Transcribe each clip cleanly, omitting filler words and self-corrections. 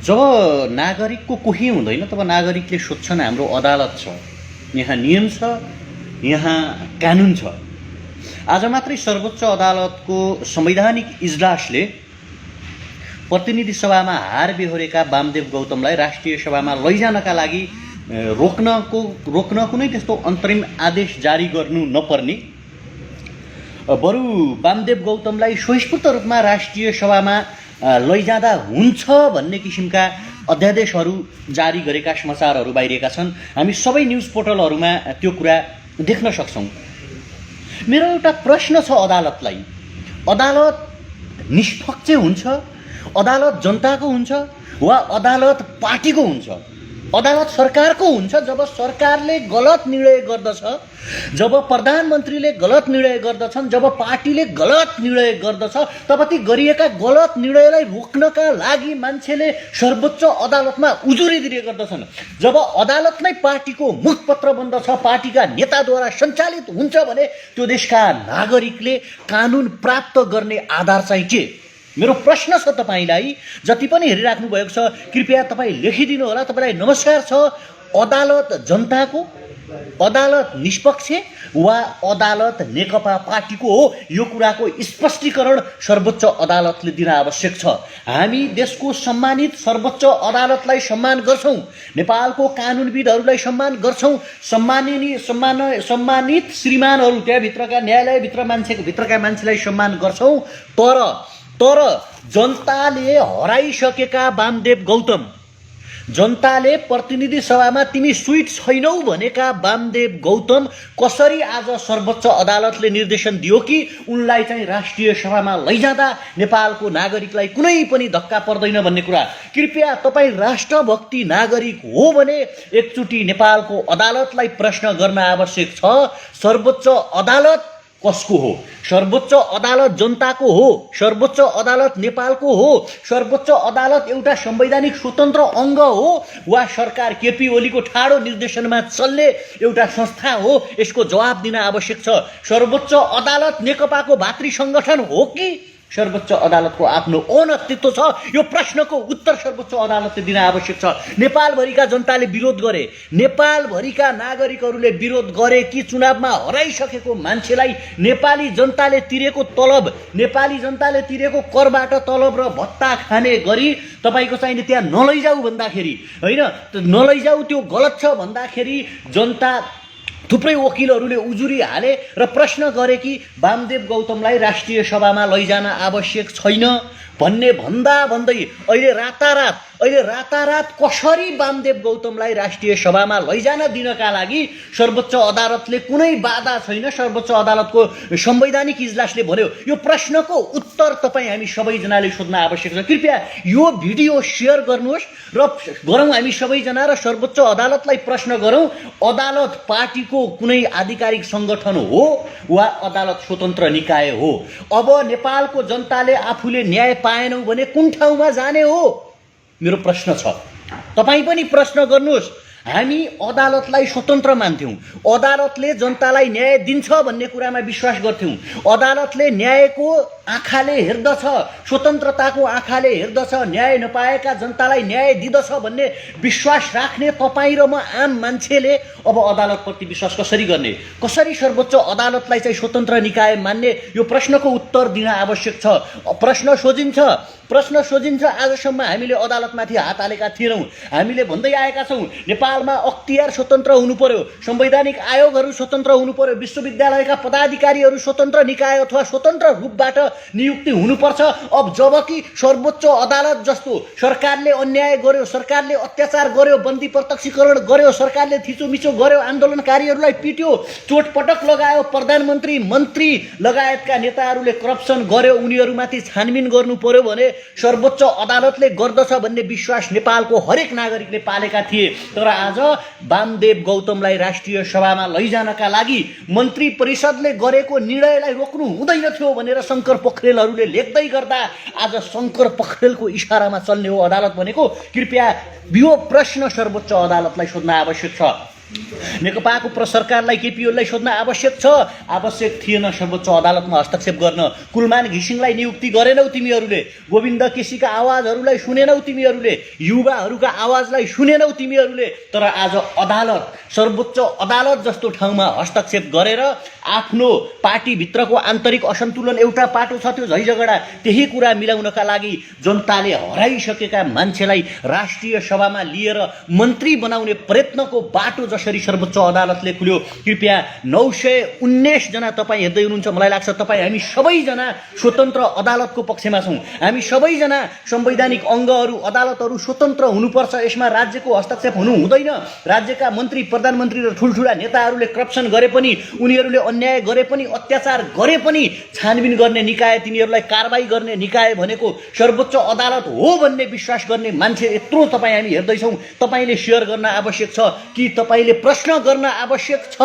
जब नागरिकको कोही हुँदैन तब नागरिकले सोध्छन् हाम्रो अदालत छ, यहाँ नियम छ, यहाँ कानुन छ। आज मात्रै सर्वोच्च अदालतको संवैधानिक इजलासले प्रतिनिधि सभामा हार बेहोरेका वामदेव गौतमलाई राष्ट्रिय सभामा लैजानका लागि रोक्न कुनै त्यस्तो अन्तरिम आदेश जारी गर्नु नपर्ने, बरु वामदेव गौतमलाई स्वस्फूर्त रूपमा राष्ट्रिय सभामा लैजाँदा हुन्छ भन्ने किसिमका अध्यादेशहरू जारी गरेका समाचारहरू बाहिरिएका छन्। हामी सबै न्युज पोर्टलहरूमा त्यो कुरा देख्न सक्छौँ। मेरो एउटा प्रश्न छ अदालतलाई, अदालत निष्पक्ष हुन्छ, अदालत जनताको हुन्छ वा अदालत पार्टीको हुन्छ? अदालत सरकारको हुन्छ जब सरकारले गलत निर्णय गर्दछ, जब प्रधानमन्त्रीले गलत निर्णय गर्दछन्, जब पार्टीले गलत निर्णय गर्दछ, तब ती गरिएका गलत निर्णयलाई रोक्नका लागि मान्छेले सर्वोच्च अदालतमा उजुरी दिने गर्दछन्। जब अदालत नै पार्टीको मुखपत्र बन्दछ, पार्टीका नेताद्वारा सञ्चालित हुन्छ भने त्यो देशका नागरिकले कानुन प्राप्त गर्ने आधार चाहिँ के? मेरो प्रश्न छ तपाईलाई, जति पनि हेरिराख्नु भएको छ कृपया तपाईँ लेखिदिनु होला। तपाईलाई नमस्कार छ, अदालत जनताको, अदालत निष्पक्ष वा अदालत नेकपा पार्टीको हो? यो कुराको स्पष्टीकरण सर्वोच्च अदालतले दिन आवश्यक छ। हामी देशको सम्मानित सर्वोच्च अदालतलाई सम्मान गर्छौँ, नेपालको कानुनविदहरूलाई सम्मान गर्छौँ, सम्मानित श्रीमानहरू त्यहाँभित्रका न्यायालयभित्र भित्रका मान्छेलाई सम्मान गर्छौँ। तर जनताले हराइसकेका वामदेव गौतम, जनताले प्रतिनिधि सभामा तिमी स्विट छैनौ भनेका वामदेव गौतम कसरी आज सर्वोच्च अदालतले निर्देशन दियो कि उनलाई चाहिँ राष्ट्रिय सभामा लैजाँदा नेपालको नागरिकलाई कुनै पनि धक्का पर्दैन भन्ने कुरा? कृपया तपाईँ राष्ट्रभक्ति नागरिक हो भने एकचोटि नेपालको अदालतलाई प्रश्न गर्न आवश्यक छ। सर्वोच्च अदालत कसको हो? सर्वोच्च अदालत जनताको हो, सर्वोच्च अदालत नेपालको हो, सर्वोच्च अदालत एउटा संवैधानिक स्वतन्त्र अङ्ग हो वा सरकार केपी ओलीको ठाडो निर्देशनमा चल्ने एउटा संस्था हो? यसको जवाब दिन आवश्यक छ। सर्वोच्च अदालत नेकपाको भातृ सङ्गठन हो कि सर्वोच्च अदालतको आफ्नो ओन अस्तित्व छ? यो प्रश्नको उत्तर सर्वोच्च अदालतले दिन आवश्यक छ। नेपालभरिका जनताले विरोध गरे, नेपालभरिका नागरिकहरूले विरोध गरे कि चुनावमा हराइसकेको मान्छेलाई नेपाली जनताले तिरेको तलब, नेपाली जनताले तिरेको करबाट तलब र भत्ता खाने गरी तपाईँको चाहिने त्यहाँ नलैजाऊ भन्दाखेरि, होइन नलैजाऊ त्यो गलत छ भन्दाखेरि जनता थुप्रै वकिलहरूले उजुरी हाले र प्रश्न गरे कि वामदेव गौतमलाई राष्ट्रिय सभामा लैजान आवश्यक छैन भन्ने भन्दै अहिले रातारात कसरी वामदेव गौतमलाई राष्ट्रिय सभामा लैजान दिनका लागि सर्वोच्च अदालतले कुनै बाधा छैन, सर्वोच्च अदालतको संवैधानिक इजलासले भन्यो। यो प्रश्नको उत्तर तपाईँ हामी सबैजनाले सोध्न आवश्यक छ। कृपया यो भिडियो सेयर गर्नुहोस् र गरौँ हामी सबैजना र सर्वोच्च अदालतलाई प्रश्न गरौँ, अदालत पार्टीको कुनै आधिकारिक सङ्गठन हो वा अदालत स्वतन्त्र निकाय हो? अब नेपालको जनताले आफूले न्याय पाएनौ भने कुन ठाउँमा जाने हो? मेरो प्रश्न छ, तपाईँ पनि प्रश्न गर्नुहोस्। हामी अदालतलाई स्वतन्त्र मान्थ्यौँ, अदालतले जनतालाई न्याय दिन्छ भन्ने कुरामा विश्वास गर्थ्यौँ, अदालतले न्यायको आँखाले हेर्दछ, स्वतन्त्रताको आँखाले हेर्दछ, न्याय नपाएका जनतालाई न्याय दिँदछ भन्ने विश्वास राख्ने तपाईँ र म आम मान्छेले अब अदालतप्रति विश्वास कसरी गर्ने? कसरी सर्वोच्च अदालतलाई चाहिँ स्वतन्त्र निकाय मान्ने? यो प्रश्नको उत्तर दिन आवश्यक छ। प्रश्न सोधिन्छ। आजसम्म हामीले अदालतमाथि हात हालेका थिएनौँ। हामीले भन्दै आएका छौँ नेपालमा अख्तियार स्वतन्त्र हुनु पर्यो, संवैधानिक आयोगहरू स्वतन्त्र हुनु पर्यो, विश्वविद्यालयका पदाधिकारीहरू स्वतन्त्र निकाय अथवा स्वतन्त्र रूपबाट नियुक्ति हुनुपर्छ। अब जबकि सर्वोच्च अदालत जस्तो सरकारले अन्याय गर्यो, सरकारले अत्याचार गर्यो, बन्दी प्रत्यक्षीकरण गर्यो, सरकारले थिचोमिचो गर्यो, आन्दोलनकारीहरूलाई पिट्यो, चोटपटक लगायो, प्रधानमन्त्री मन्त्री लगायतका नेताहरूले करप्सन गर्यो, उनीहरूमाथि छानबिन गर्नु पर्यो भने सर्वोच्च अदालतले गर्दछ भन्ने विश्वास नेपालको हरेक नागरिकले पालेका थिए। तर आज वामदेव गौतमलाई राष्ट्रिय सभामा लैजानका लागि मन्त्री परिषदले गरेको निर्णयलाई रोक्नु हुँदैन थियो भनेर शङ्कर पोखरेलहरूले लेख्दै गर्दा आज शङ्कर पोखरेलको इसारामा चल्ने हो अदालत भनेको? कृपया यो प्रश्न सर्वोच्च अदालतलाई सोध्न आवश्यक छ। नेकपाको सरकारलाई केपी ओलीलाई सोध्न आवश्यक छ, आवश्यक थिएन सर्वोच्च अदालतमा हस्तक्षेप गर्न। कुलमान घिसिङलाई नियुक्ति गरेनौ तिमीहरूले, गोविन्द केसीका आवाजहरूलाई सुनेनौ तिमीहरूले, युवाहरूका आवाजलाई सुनेनौ तिमीहरूले। तर आज अदालत, सर्वोच्च अदालत जस्तो ठाउँमा हस्तक्षेप गरेर आफ्नो पार्टीभित्रको आन्तरिक असन्तुलन एउटा पाटो छ त्यो झैझगडा, त्यही कुरा मिलाउनका लागि जनताले हराइसकेका मान्छेलाई राष्ट्रिय सभामा लिएर मन्त्री बनाउने प्रयत्नको बाटो जसरी सर्वोच्च अदालतले खुल्यो। कृपया 919 जना तपाईँ हेर्दै हुनुहुन्छ, मलाई लाग्छ तपाईँ हामी सबैजना स्वतन्त्र अदालतको पक्षमा छौँ। हामी सबैजना संवैधानिक अङ्गहरू, अदालतहरू स्वतन्त्र हुनुपर्छ, यसमा राज्यको हस्तक्षेप हुनु हुँदैन। राज्यका मन्त्री, प्रधानमन्त्री र ठुल्ठुला नेताहरूले करप्सन गरे पनि, उनीहरूले अन्याय गरे पनि, अत्याचार गरे पनि छानबिन गर्ने निकाय, तिनीहरूलाई कारबाही गर्ने निकाय भनेको सर्वोच्च अदालत हो भन्ने विश्वास गर्ने मान्छे यत्रो तपाईँ हामी हेर्दैछौँ। तपाईँले सेयर गर्न आवश्यक छ कि तपाईँले प्रश्न गर्न आवश्यक छ।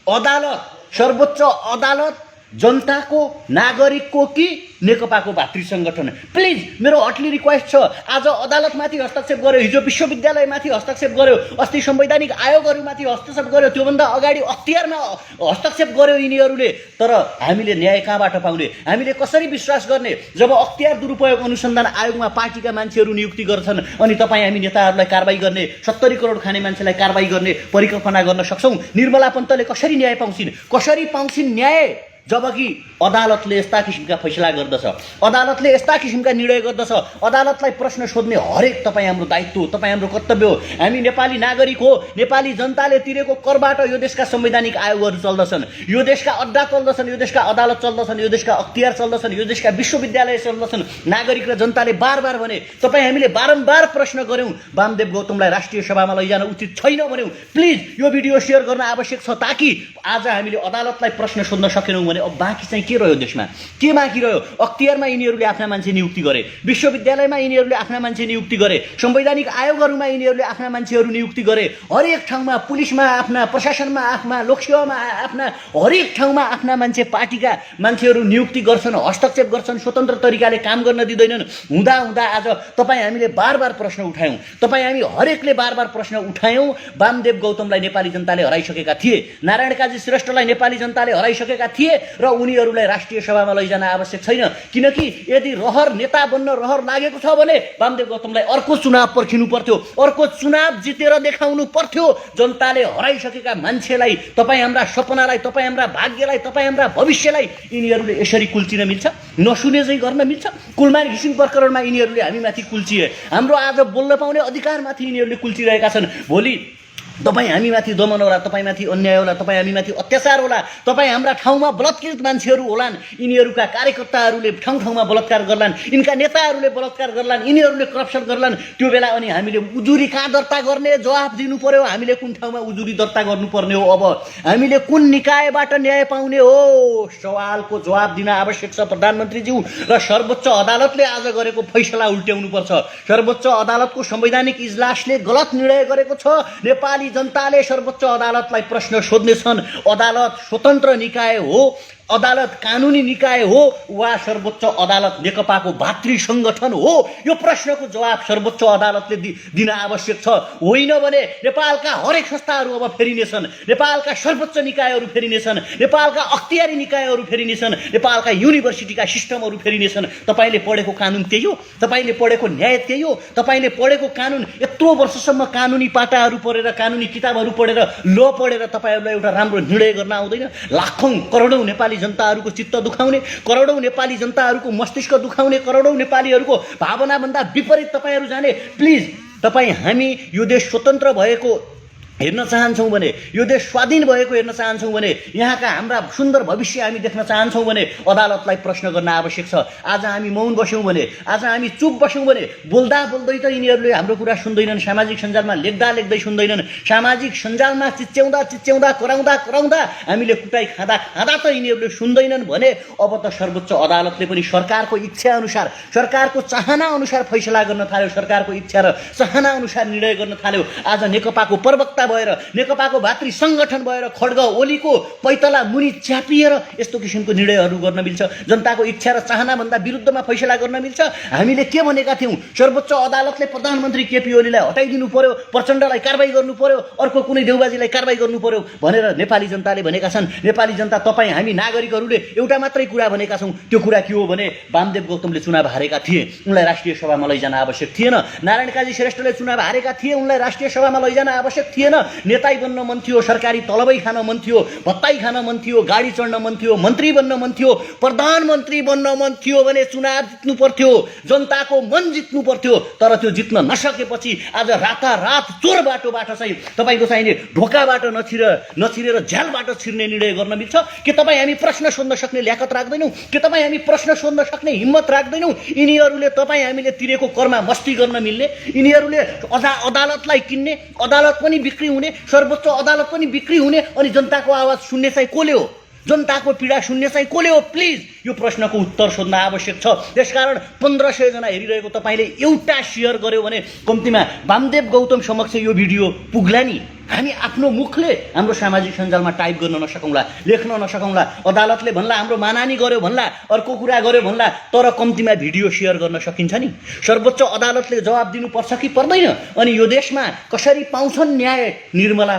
अदालत, सर्वोच्च अदालत जनताको, नागरिकको कि नेकपाको भातृ सङ्गठन? प्लिज मेरो हटली रिक्वेस्ट छ, आज अदालतमाथि हस्तक्षेप गर्यो, हिजो विश्वविद्यालयमाथि हस्तक्षेप गर्यो, अस्ति संवैधानिक आयोगहरूमाथि हस्तक्षेप गर्यो, त्योभन्दा अगाडि अख्तियारमा हस्तक्षेप गर्यो यिनीहरूले। तर हामीले न्याय कहाँबाट पाउने? हामीले कसरी विश्वास गर्ने जब अख्तियार दुरुपयोग अनुसन्धान आयोगमा पार्टीका मान्छेहरू नियुक्ति गर्छन् अनि तपाईँ हामी नेताहरूलाई कारबाही गर्ने, 70 करोड खाने मान्छेलाई कारबाही गर्ने परिकल्पना गर्न सक्छौँ? निर्मला पन्तले कसरी न्याय पाउँछिन्? कसरी पाउँछिन् न्याय? जबकि अदालतले यस्ता किसिमका फैसला गर्दछ, अदालतले यस्ता किसिमका निर्णय गर्दछ। अदालतलाई प्रश्न सोध्ने हरेक तपाईँ हाम्रो दायित्व हो, तपाईँ हाम्रो कर्तव्य हो। हामी नेपाली नागरिक हो, नेपाली जनताले तिरेको करबाट यो देशका संवैधानिक आयोगहरू चल्दछन्, यो देशका अड्डा चल्दछन्, यो देशका अदालत चल्दछन्, यो देशका अख्तियार चल्दछन्, यो देशका विश्वविद्यालय चल्दछन्। नागरिक र जनताले बार भने, तपाईँ हामीले बारम्बार प्रश्न गऱ्यौँ, वामदेव गौतमलाई राष्ट्रिय सभामा लैजान उचित छैन भन्यौँ। प्लिज यो भिडियो सेयर गर्न आवश्यक छ ताकि आज हामीले अदालतलाई प्रश्न सोध्न सकेनौँ भने अब बाँकी चाहिँ के रह्यो? देशमा के बाँकी रह्यो? अख्तियारमा यिनीहरूले आफ्ना मान्छे नियुक्ति गरे, विश्वविद्यालयमा यिनीहरूले आफ्ना मान्छे नियुक्ति गरे, संवैधानिक आयोगहरूमा यिनीहरूले आफ्ना मान्छेहरू नियुक्ति गरे, हरेक ठाउँमा, पुलिसमा आफ्ना, प्रशासनमा आफ्ना, लोकसेवामा आफ्ना, हरेक ठाउँमा आफ्ना मान्छे, पार्टीका मान्छेहरू नियुक्ति गर्छन्, हस्तक्षेप गर्छन्, स्वतन्त्र तरिकाले काम गर्न दिँदैनन्। हुँदा आज तपाईँ हामीले बार प्रश्न उठायौँ, तपाईँ हामी हरेकले बार प्रश्न उठायौँ। वामदेव गौतमलाई नेपाली जनताले हराइसकेका थिए, नारायण काजी श्रेष्ठलाई नेपाली जनताले हराइसकेका थिए र उनीहरूलाई राष्ट्रिय सभामा लैजान आवश्यक छैन। किनकि यदि रहर नेता बन्न रहर लागेको छ भने वामदेव गौतमलाई अर्को चुनाव पर्खिनु पर्थ्यो, अर्को चुनाव जितेर देखाउनु पर्थ्यो। जनताले हराइसकेका मान्छेलाई, तपाईँ हाम्रा सपनालाई, तपाईँ हाम्रा भाग्यलाई, तपाईँ हाम्रा भविष्यलाई यिनीहरूले यसरी कुल्चिन मिल्छ? नसुने चाहिँ गर्न मिल्छ? कुलमान घिसिङ प्रकरणमा यिनीहरूले हामीमाथि कुल्चिए, हाम्रो आज बोल्न पाउने अधिकारमाथि यिनीहरूले कुल्चिरहेका छन्। भोलि तपाईँ हामीमाथि दमन होला, तपाईँमाथि अन्याय होला, तपाईँ हामीमाथि अत्याचार होला, तपाईँ हाम्रा ठाउँमा बलात्कृत मान्छेहरू होलान्, यिनीहरूका कार्यकर्ताहरूले ठाउँमा बलात्कार गर्लान्, यिनका नेताहरूले बलात्कार गर्लान्, यिनीहरूले करप्सन गर्लान्। त्यो बेला अनि हामीले उजुरी कहाँ दर्ता गर्ने जवाफ दिनु पर्यो। हामीले कुन ठाउँमा उजुरी दर्ता गर्नुपर्ने हो? अब हामीले कुन निकायबाट न्याय पाउने हो? सवालको जवाब दिन आवश्यक छ प्रधानमन्त्रीज्यू। र सर्वोच्च अदालतले आज गरेको फैसला उल्ट्याउनुपर्छ। सर्वोच्च अदालतको संवैधानिक इजलासले गलत निर्णय गरेको छ। नेपाली जनताले सर्वोच्च अदालतलाई प्रश्न सोध्नेछन्। अदालत स्वतन्त्र निकाय हो, अदालत कानुनी निकाय हो वा सर्वोच्च अदालत नेकपाको भातृ सङ्गठन हो? यो प्रश्नको जवाब सर्वोच्च अदालतले दिन आवश्यक छ। होइन भने नेपालका हरेक संस्थाहरू अब फेरिनेछन्, नेपालका सर्वोच्च निकायहरू फेरिनेछन्, नेपालका अख्तियारी निकायहरू फेरिनेछन्, नेपालका युनिभर्सिटीका सिस्टमहरू फेरिनेछन्। तपाईँले पढेको कानुन त्यही हो, तपाईँले पढेको न्याय त्यही हो, तपाईँले पढेको कानुन, यत्रो वर्षसम्म कानुनी पाटाहरू पढेर, कानुनी किताबहरू पढेर, ल पढेर तपाईँहरूलाई एउटा राम्रो निर्णय गर्न आउँदैन? लाखौँ करोडौँ नेपाली जनताहरूको चित्त दुखाउने, करोडौँ नेपाली जनताहरूको मस्तिष्क दुखाउने, करोडौँ नेपालीहरूको भावनाभन्दा विपरीत तपाईँहरू जाने। प्लिज तपाईँ हामी यो देश स्वतन्त्र भएको हेर्न चाहन्छौँ भने, यो देश स्वाधीन भएको हेर्न चाहन्छौँ भने, यहाँका हाम्रा सुन्दर भविष्य हामी देख्न चाहन्छौँ भने अदालतलाई प्रश्न गर्न आवश्यक छ। आज हामी मौन बस्यौँ भने, आज हामी चुप बस्यौँ भने, बोल्दा बोल्दै त यिनीहरूले हाम्रो कुरा सुन्दैनन्, सामाजिक सञ्जालमा लेख्दै सुन्दैनन्, सामाजिक सञ्जालमा चिच्याउँदा कराउँदा हामीले कुटाइ खाँदा त यिनीहरूले सुन्दैनन् भने अब त सर्वोच्च अदालतले पनि सरकारको इच्छा अनुसार, सरकारको चाहना अनुसार फैसला गर्न थाल्यो, सरकारको इच्छा र चाहना अनुसार निर्णय गर्न थाल्यो। आज नेकपाको प्रवक्ता भएर नेकपाको भातृ संगठन भएर खड्ग ओलीको पैतला मुनि च्यापिएर यस्तो किसिमको निर्णयहरू गर्न मिल्छ? जनताको इच्छा र चाहनाभन्दा विरुद्धमा फैसला गर्न मिल्छ? हामीले के भनेका थियौँ? सर्वोच्च अदालतले प्रधानमन्त्री केपी ओलीलाई हटाइदिनु पर्यो, प्रचण्डलाई कारबाही गर्नु पर्यो, अर्को कुनै देउबाजीलाई कारबाही गर्नु पर्यो भनेर नेपाली जनताले भनेका छन्। नेपाली जनता, तपाईँ, हामी नागरिकहरूले एउटा मात्रै कुरा भनेका छौँ। त्यो कुरा के हो भने वामदेव गौतमले चुनाव हारेका थिए, उनलाई राष्ट्रिय सभामा लैजान आवश्यक थिएन। नारायण काजी श्रेष्ठले चुनाव हारेका थिए, उनलाई राष्ट्रिय सभामा लैजान आवश्यक थिएन। नेताई बन्न मन थियो, सरकारी तलबै खान मन थियो, भत्ताई खान मन थियो, गाडी चढ्न मन थियो, मन्त्री बन्न मन थियो, प्रधानमन्त्री बन्न मन थियो भने चुनाव जित्नु पर्थ्यो, जनताको मन जित्नु पर्थ्यो। तर त्यो जित्न नसकेपछि आज रातारात चोर बाटोबाट चाहिँ तपाईँको चाहिने ढोकाबाट नछिरेर झ्यालबाट छिर्ने निर्णय गर्न मिल्छ? के तपाईँ हामी प्रश्न सोध्न सक्ने ल्याकत राख्दैनौँ? के तपाईँ हामी प्रश्न सोध्न सक्ने हिम्मत राख्दैनौँ? यिनीहरूले तपाईँ हामीले तिरेको करमा मस्ती गर्न मिल्ने, यिनीहरूले अदालतलाई किन्ने, अदालत पनि बिक्री हुने, सर्वोच्च अदालत पनि बिक्री हुने, अनि जनताको आवाज सुन्ने चाहिँ कसले हो? जनताको पीडा सुन्ने चाहिँ कसले हो? प्लिज यो प्रश्नको उत्तर सोध्न आवश्यक छ। त्यसकारण 1500 जना हेरिरहेको तपाईँले एउटा सेयर गर्यो भने कम्तीमा वामदेव गौतम समक्ष यो भिडियो पुग्ला नि। हामी आफ्नो मुखले हाम्रो सामाजिक सञ्जालमा टाइप गर्न नसकौँला, लेख्न नसकौँला, अदालतले भन्ला हाम्रो मानहानि गर्यो भन्ला, अर्को कुरा गर्यो भन्ला, तर कम्तीमा भिडियो सेयर गर्न सकिन्छ नि। सर्वोच्च अदालतले जवाब दिनुपर्छ कि पर्दैन? अनि यो देशमा कसरी पाउँछन् न्याय? निर्मला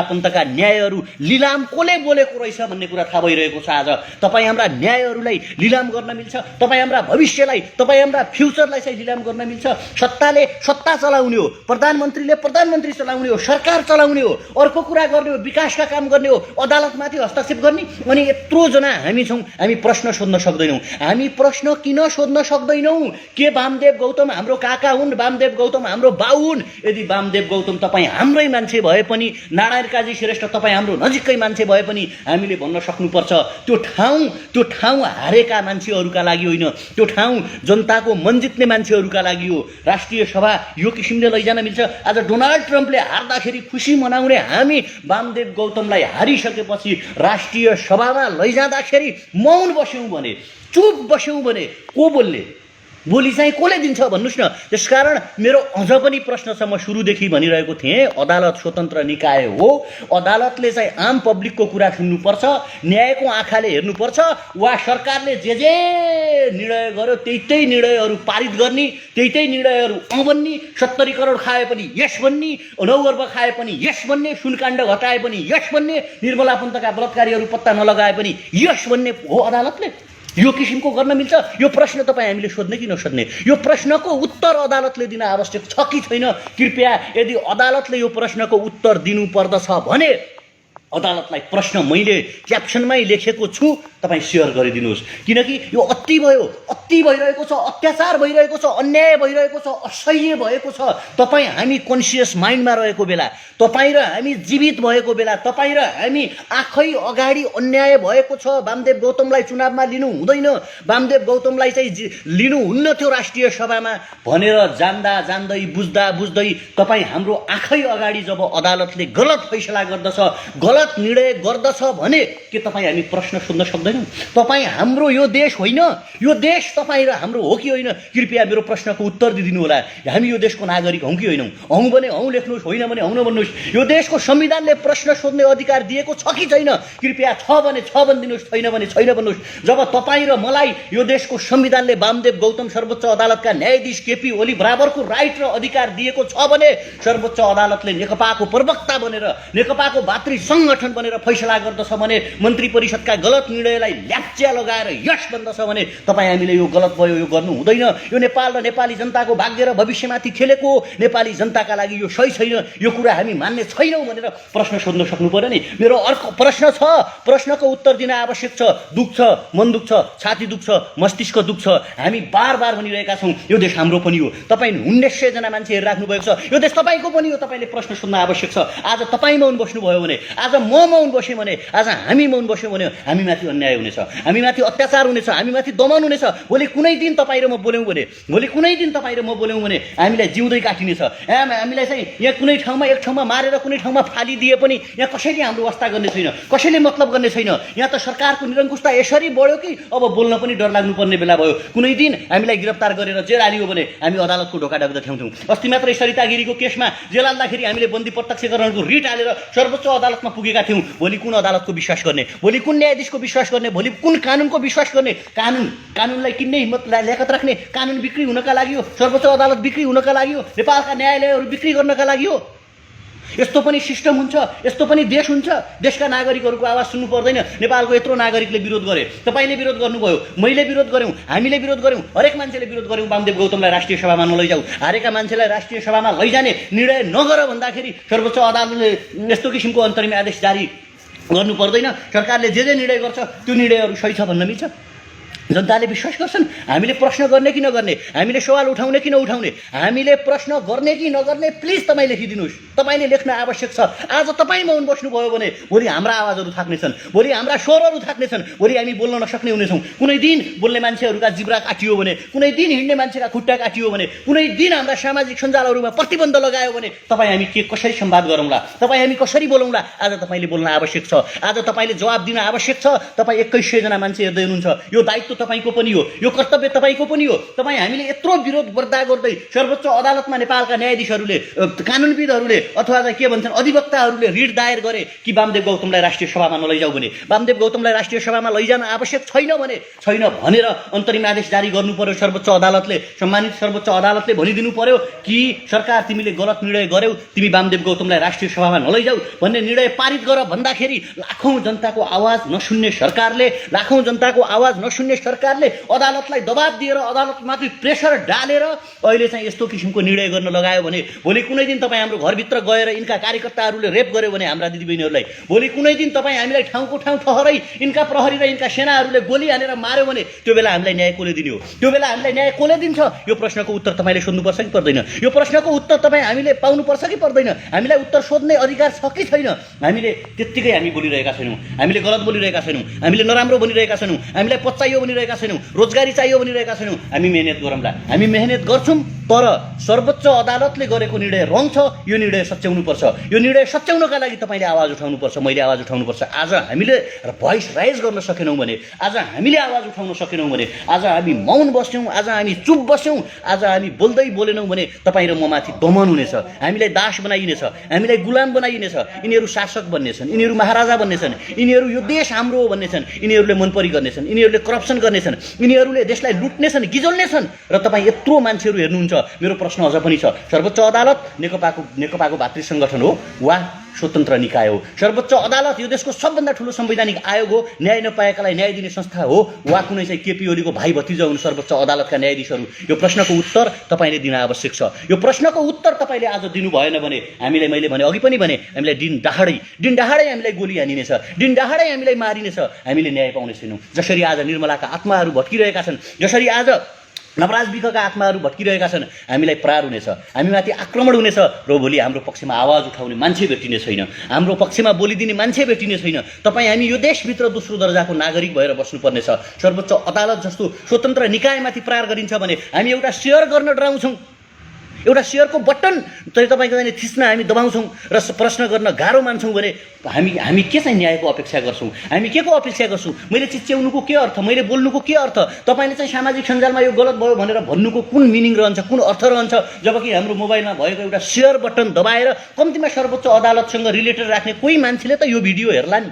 पन्तका न्यायहरू लिलाम कसले बोलेको रहेछ भन्ने कुरा थाहा भइरहेको छ। आज तपाईँ हाम्रा न्यायहरूलाई लिलाम गर्न मिल्छ? तपाईँ हाम्रा भविष्यलाई, तपाईँ हाम्रा फ्युचरलाई चाहिँ लिलाम गर्न मिल्छ? सत्ताले सत्ता चलाउने हो, प्रधानमन्त्रीले प्रधानमन्त्री चलाउने हो, सरकार चलाउने हो, अर्को कुरा गर्ने हो, विकासका काम गर्ने हो, अदालतमाथि हस्तक्षेप गर्ने। अनि यत्रो जना हामी छौँ, हामी प्रश्न सोध्न सक्दैनौँ। हामी प्रश्न किन सोध्न सक्दैनौँ? के वामदेव गौतम हाम्रो काका हुन्? वामदेव गौतम हाम्रो बाउ हुन्? यदि वामदेव गौतम तपाईँ हाम्रै मान्छे भए पनि, नारायण काजी श्रेष्ठ तपाईँ हाम्रो नजिकै मान्छे भए पनि हामीले भन्न सक्नुपर्छ त्यो ठाउँ हारेका मान्छेहरूका लागि होइन, त्यो ठाउँ जनताको मन जित्ने मान्छेहरूका लागि हो। राष्ट्रिय सभा यो किसिमले लैजान मिल्छ? आज डोनाल्ड ट्रम्पले हार्दाखेरि खुसी मनाउने हामी वामदेव गौतमलाई हारिसकेपछि राष्ट्रिय सभामा लैजाँदाखेरि मौन बस्यौँ भने, चुप बस्यौँ भने को बोल्ने? बोली चाहिँ कसले दिन्छ भन्नुहोस् न। त्यसकारण मेरो अझ पनि प्रश्न छ, म सुरुदेखि भनिरहेको थिएँ, अदालत स्वतन्त्र निकाय हो, अदालतले चाहिँ आम पब्लिकको कुरा सुन्नुपर्छ, न्यायको आँखाले हेर्नुपर्छ, वा सरकारले जे निर्णय गर्यो त्यही निर्णयहरू पारित गर्ने, त्यही निर्णयहरू बन्ने, 70 करोड खाए पनि यस बन्ने, 9 अर्ब खाए पनि यस बन्ने, सुनकाण्ड घटाए पनि यस बन्ने, निर्मला पन्तका बलात्कारीहरू पत्ता नलगाए पनि यस बन्ने हो अदालतले? यो किसिमको गर्न मिल्छ? यो प्रश्न तपाईँ हामीले सोध्ने कि नसोध्ने? यो प्रश्नको उत्तर अदालतले दिन आवश्यक छ कि छैन? कृपया यदि अदालतले यो प्रश्नको उत्तर दिनुपर्दछ भने अदालतलाई प्रश्न मैले क्याप्सनमै लेखेको छु, तपाईँ सेयर गरिदिनुहोस्। किनकि यो अति भइरहेको छ, अत्याचार भइरहेको छ, अन्याय भइरहेको छ, असह्य भएको छ। तपाईँ हामी कन्सियस माइन्डमा रहेको बेला, तपाईँ र हामी जीवित भएको बेला, तपाईँ र हामी आँखै अगाडि अन्याय भएको छ, वामदेव गौतमलाई चुनावमा लिनु हुँदैन, वामदेव गौतमलाई चाहिँ लिनुहुन्न थियो राष्ट्रिय सभामा भनेर जान्दै बुझ्दै तपाईँ हाम्रो आँखै अगाडि जब अदालतले गलत फैसला गर्दछ, गलत निर्णय गर्दछ भने के तपाईँ हामी प्रश्न सोध्न सक्दैनौँ? तपाईँ हाम्रो यो देश होइन, यो देश तपाईँ र हाम्रो हो कि होइन? कृपया मेरो प्रश्नको उत्तर दिदिनु होला। हामी यो देशको नागरिक हौँ कि होइनौँ? हौँ भने हौँ लेख्नुहोस्, होइन भने हौँ भन्नुहोस्। यो देशको संविधानले प्रश्न सोध्ने अधिकार दिएको छ कि छैन? कृपया छ भने छ भनिदिनुहोस्, छैन भने छैन भन्नुहोस्। जब तपाईँ र मलाई यो देशको संविधानले वामदेव गौतम सर्वोच्च अदालतका न्यायाधीश केपी ओली बराबरको राइट र अधिकार दिएको छ भने सर्वोच्च अदालतले नेकपाको प्रवक्ता बनेर, नेकपाको भातृ संगठन बनेर फैसला गर्दछ भने, मन्त्री परिषदका गलत निर्णयलाई ल्याप्च्या लगाएर यस भन्दछ भने तपाईँ हामीले यो गलत भयो, यो गर्नु हुँदैन, यो नेपाल र नेपाली जनताको भाग्य र भविष्यमाथि खेलेको, नेपाली जनताका लागि यो सही छैन, यो कुरा हामी मान्ने छैनौँ भनेर प्रश्न सोध्न सक्नु पर्यो नि। मेरो अर्को प्रश्न छ, प्रश्नको उत्तर दिन आवश्यक छ। दुख्छ, मन दुख्छ, छाती दुख्छ, मस्तिष्क दुख्छ। हामी बार भनिरहेका छौँ यो देश हाम्रो पनि हो। तपाईँ 1900 जना मान्छे हेरिराख्नु भएको छ, यो देश तपाईँको पनि हो। तपाईँले प्रश्न सोध्न आवश्यक छ। आज तपाईँ मौन बस्नुभयो भने, आज म मौन बसेँ भने, आज हामी मौन बस्यौँ भने हामीमाथि अन्याय अन्याय हुनेछ, हामीमाथि अत्याचार हुनेछ, हामीमाथि दमन हुनेछ। भोलि कुनै दिन तपाईँ र म बोल्यौँ भने, भोलि कुनै दिन तपाईँ र म बोल्यौँ भने हामीलाई जिउँदै काटिनेछ। हामीलाई चाहिँ यहाँ कुनै ठाउँमा एक ठाउँमा मारेर कुनै ठाउँमा फालिदिए पनि यहाँ कसैले हाम्रो वास्ता गर्ने छैन, कसैले मतलब गर्ने छैन। यहाँ त सरकारको निरङ्कुशता यसरी बढ्यो कि अब बोल्न पनि डर लाग्नुपर्ने बेला भयो। कुनै दिन हामीलाई गिरफ्तार गरेर जेल हालियो भने हामी अदालतको ढोका ढाक्दथ्यौँ। अस्ति मात्रै सरिता गिरीको केसमा जेल हाल्दाखेरि हामीले बन्दी प्रत्यक्षकरणको रिट हालेर सर्वोच्च अदालतमा पुगेका थियौँ। भोलि कुन अदालतको विश्वास गर्ने, भोलि कुन न्यायाधीशको विश्वास गर्ने, भोलि कुन कानुनको विश्वास गर्ने? कानुनलाई किन्ने हिम्मत ल्याकत राख्ने, कानुन बिक्री हुनका लागि हो, सर्वोच्च अदालत बिक्री हुनका लागि हो, नेपालका न्यायालयहरू बिक्री गर्नका लागि हो। यस्तो पनि सिस्टम हुन्छ, यस्तो पनि देश हुन्छ। देशका नागरिकहरूको आवाज सुन्नु पर्दैन? नेपालको यत्रो नागरिकले विरोध गरे, तपाईँले विरोध गर्नुभयो, मैले विरोध गऱ्यौँ, हामीले विरोध गऱ्यौँ, हरेक मान्छेले विरोध गऱ्यौँ। वामदेव गौतमलाई राष्ट्रिय सभामा नलैजाऊ, हारेका मान्छेलाई राष्ट्रिय सभामा लैजाने निर्णय नगर भन्दाखेरि सर्वोच्च अदालतले यस्तो किसिमको अन्तरिम आदेश जारी गर्नु पर्दैन? सरकारले जे निर्णय गर्छ त्यो निर्णयहरू सही छ भन्न मिल्छ? जनताले विश्वास गर्छन्? हामीले प्रश्न गर्ने कि नगर्ने, हामीले सवाल उठाउने कि नउठाउने, हामीले प्रश्न गर्ने कि नगर्ने, प्लिज तपाईँ लेखिदिनुहोस्। तपाईँले लेख्न आवश्यक छ। आज तपाईँ मौन बस्नुभयो भने भोलि हाम्रा आवाजहरू थाक्नेछन्, भोलि हाम्रा स्वरहरू थाक्नेछन्, भोलि हामी बोल्न नसक्ने हुनेछौँ। कुनै दिन बोल्ने मान्छेहरूका जिब्रा काटियो भने, कुनै दिन हिँड्ने मान्छेका खुट्टा काटियो भने, कुनै दिन हाम्रा सामाजिक सञ्जालहरूमा प्रतिबन्ध लगायो भने तपाईँ हामी कसरी संवाद गरौँला, तपाईँ हामी कसरी बोलौँला? आज तपाईँले बोल्न आवश्यक छ, आज तपाईँले जवाब दिन आवश्यक छ। तपाईँ 2100 जना मान्छे हेर्दै हुनुहुन्छ, यो दायित्व तपाईँको पनि हो, यो कर्तव्य तपाईँको पनि हो। तपाईँ हामीले यत्रो विरोध गर्दा गर्दै सर्वोच्च अदालतमा नेपालका न्यायाधीशहरूले, कानुनविदहरूले अथवा के भन्छन् अधिवक्ताहरूले रिट दायर गरे कि वामदेव गौतमलाई राष्ट्रिय सभामा नलैजाऊ भने, वामदेव गौतमलाई राष्ट्रिय सभामा लैजान आवश्यक छैन भने छैन भनेर अन्तरिम आदेश जारी गर्नु पर्यो। सर्वोच्च अदालतले, सम्मानित सर्वोच्च अदालतले भनिदिनु पर्यो कि सरकार तिमीले गलत निर्णय गर्यौ, तिमी वामदेव गौतमलाई राष्ट्रिय सभामा नलैजाऊ भन्ने निर्णय पारित गर भन्दाखेरि लाखौँ जनताको आवाज नसुन्ने सरकारले, लाखौँ जनताको आवाज नसुन्ने सरकारले अदालतलाई दबाब दिएर, अदालतमाथि प्रेसर डालेर अहिले चाहिँ यस्तो किसिमको निर्णय गर्न लगायो भने भोलि कुनै दिन तपाईँ हाम्रो घरभित्र गएर यिनका कार्यकर्ताहरूले रेप गर्यो भने हाम्रा दिदीबहिनीहरूलाई, भोलि कुनै दिन तपाईँ हामीलाई ठाउँको ठाउँ ठहरै यिनका प्रहरी र यिनका सेनाहरूले गोली हानेर मार्यो भने त्यो बेला हामीलाई न्याय कसले दिने हो? त्यो बेला हामीलाई न्याय कसले दिन्छ? यो प्रश्नको उत्तर तपाईँले सोध्नुपर्छ कि पर्दैन? यो प्रश्नको उत्तर तपाईँ हामीले पाउनुपर्छ कि पर्दैन? हामीलाई उत्तर सोध्ने अधिकार छ कि छैन? हामीले त्यत्तिकै हामी बोलिरहेका छैनौँ, हामीले गलत बोलिरहेका छैनौँ, हामीले नराम्रो बनिरहेका छैनौँ, हामीलाई पचाइयो भनिरहेका छैनौँ, रोजगारी चाहियो भनिरहेका छैनौँ। हामी मेहनत गरौँला, हामी मेहनत गर्छौँ। तर सर्वोच्च अदालतले गरेको निर्णय रङ छ, यो निर्णय सच्याउनुपर्छ। यो निर्णय सच्याउनका लागि तपाईँले आवाज उठाउनुपर्छ, मैले आवाज उठाउनुपर्छ। आज हामीले भोइस राइज गर्न सकेनौँ भने, आज हामीले आवाज उठाउन सकेनौँ भने, आज हामी मौन बस्यौँ, आज हामी चुप बस्यौँ, आज हामी बोल्दै बोलेनौँ भने तपाईँ र म माथि दमन हुनेछ, हामीलाई दास बनाइनेछ, हामीलाई गुलाम बनाइनेछ। यिनीहरू शासक बन्नेछन्, यिनीहरू महाराजा बन्नेछन्, यिनीहरू यो देश हाम्रो हो भन्नेछन्, यिनीहरूले मनपरी गर्नेछन्, यिनीहरूले करप्सन गर्नेछन्, यिनीहरूले देशलाई लुट्नेछन्, गिजोल्नेछन्। र तपाईँ यत्रो मान्छेहरू हेर्नुहुन्छ। मेरो प्रश्न अझ पनि छ, सर्वोच्च अदालत नेकपाको भातृ सङ्गठन हो वा स्वतन्त्र निकाय हो? सर्वोच्च अदालत यो देशको सबभन्दा ठुलो संवैधानिक आयोग हो, न्याय नपाएकालाई न्याय दिने संस्था हो वा कुनै चाहिँ केपी ओलीको भाइ भतिजा हुन् सर्वोच्च अदालतका न्यायाधीशहरू? यो प्रश्नको उत्तर तपाईँले दिन आवश्यक छ। यो प्रश्नको उत्तर तपाईँले आज दिनु भएन भने हामीलाई, मैले भने अघि पनि भने, हामीलाई दिन दहाडै हामीलाई गोली हानिनेछ, दिन दहाडै हामीलाई मारिनेछ, हामीले न्याय पाउने छैनौँ। जसरी आज निर्मलाका आत्माहरू भट्किरहेका छन्, जसरी आज नवराज विकका आत्माहरू भट्किरहेका छन्, हामीलाई प्रहार हुनेछ, हामीमाथि आक्रमण हुनेछ र भोलि हाम्रो पक्षमा आवाज उठाउने मान्छे भेटिने छैन, हाम्रो पक्षमा बोलिदिने मान्छे भेटिने छैन। तपाईँ हामी यो देशभित्र दोस्रो दर्जाको नागरिक भएर बस्नुपर्नेछ। सर्वोच्च अदालत जस्तो स्वतन्त्र निकायमाथि प्रहार गरिन्छ भने हामी एउटा सेयर गर्न डराउँछौँ, एउटा सेयरको बटन तपाईँको चाहिँ थिच्न हामी दबाउँछौँ र प्रश्न गर्न गाह्रो मान्छौँ भने हामी के चाहिँ न्यायको अपेक्षा गर्छौँ? हामी के को अपेक्षा गर्छौँ? मैले चिच्याउनुको के अर्थ, मैले बोल्नुको के अर्थ? तपाईँले चाहिँ सामाजिक सञ्जालमा यो गलत भयो भनेर भन्नुको कुन मिनिङ रहन्छ, कुन अर्थ रहन्छ? जबकि हाम्रो मोबाइलमा भएको एउटा सेयर बटन दबाएर कम्तीमा सर्वोच्च अदालतसँग रिलेटेड राख्ने कोही मान्छेले त यो भिडियो हेर्ला नि,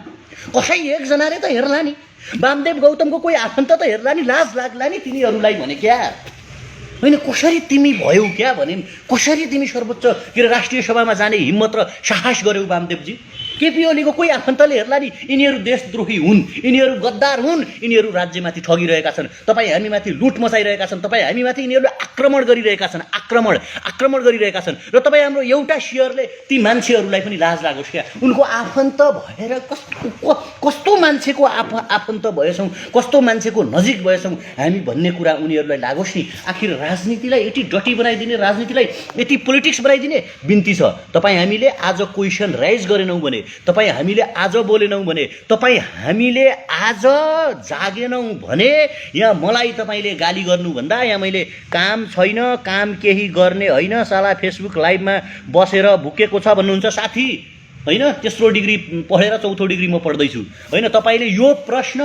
कसै एकजनाले त हेर्ला नि, वामदेव गौतमको कोही आफन्त त हेर्ला नि, लाज लाग्ला नि तिनीहरूलाई भने क्या होइन? कसरी तिमी भयौ क्या भने, कसरी तिमी सर्वोच्च के अरे राष्ट्रिय सभामा जाने हिम्मत र साहस गर्यौ वामदेवजी? केपी ओलीको कोही आफन्तले हेर्ला नि, यिनीहरू देशद्रोही हुन्, यिनीहरू गद्दार हुन्, यिनीहरू राज्यमाथि ठगिरहेका छन्, तपाईँ हामीमाथि लुट मचाइरहेका छन्, तपाईँ हामीमाथि यिनीहरूले आक्रमण गरिरहेका छन्, आक्रमण गरिरहेका छन्। र तपाईँ हाम्रो एउटा सेयरले ती मान्छेहरूलाई पनि लाज लागोस् क्या? उनको आफन्त भएर कस्तो मान्छेको आफन्त भएछौँ, कस्तो मान्छेको नजिक भएछौँ हामी भन्ने कुरा उनीहरूलाई लागोस् नि। आखिर राजनीतिलाई यति डटी बनाइदिने, राजनीतिलाई यति पोलिटिक्स बनाइदिने बिन्ती छ। तपाईँ हामीले आज क्वेसन राइज गरेनौँ भने, तपाईँ हामीले आज बोलेनौँ भने, तपाईँ हामीले आज जागेनौँ भने यहाँ मलाई तपाईँले गाली गर्नुभन्दा यहाँ मैले काम छैन, काम केही गर्ने होइन, साला फेसबुक लाइभमा बसेर भुकेको छ भन्नुहुन्छ साथी, होइन? तेस्रो डिग्री पढेर चौथो डिग्री म पढ्दैछु, होइन? तपाईँले यो प्रश्न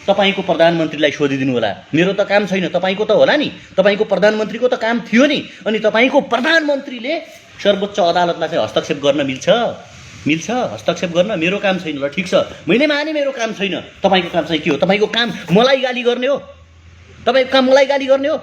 तपाईँको प्रधानमन्त्रीलाई सोधिदिनु होला। मेरो त काम छैन, तपाईँको त होला नि, तपाईँको प्रधानमन्त्रीको त काम थियो नि। अनि तपाईँको प्रधानमन्त्रीले सर्वोच्च अदालतलाई चाहिँ हस्तक्षेप गर्न मिल्छ हस्तक्षेप गर्न? मेरो काम छैन, ल ठिक छ, मैले माने मेरो काम छैन। तपाईँको काम चाहिँ के हो? तपाईँको काम मलाई गाली गर्ने हो? तपाईँको काम मलाई गाली गर्ने हो?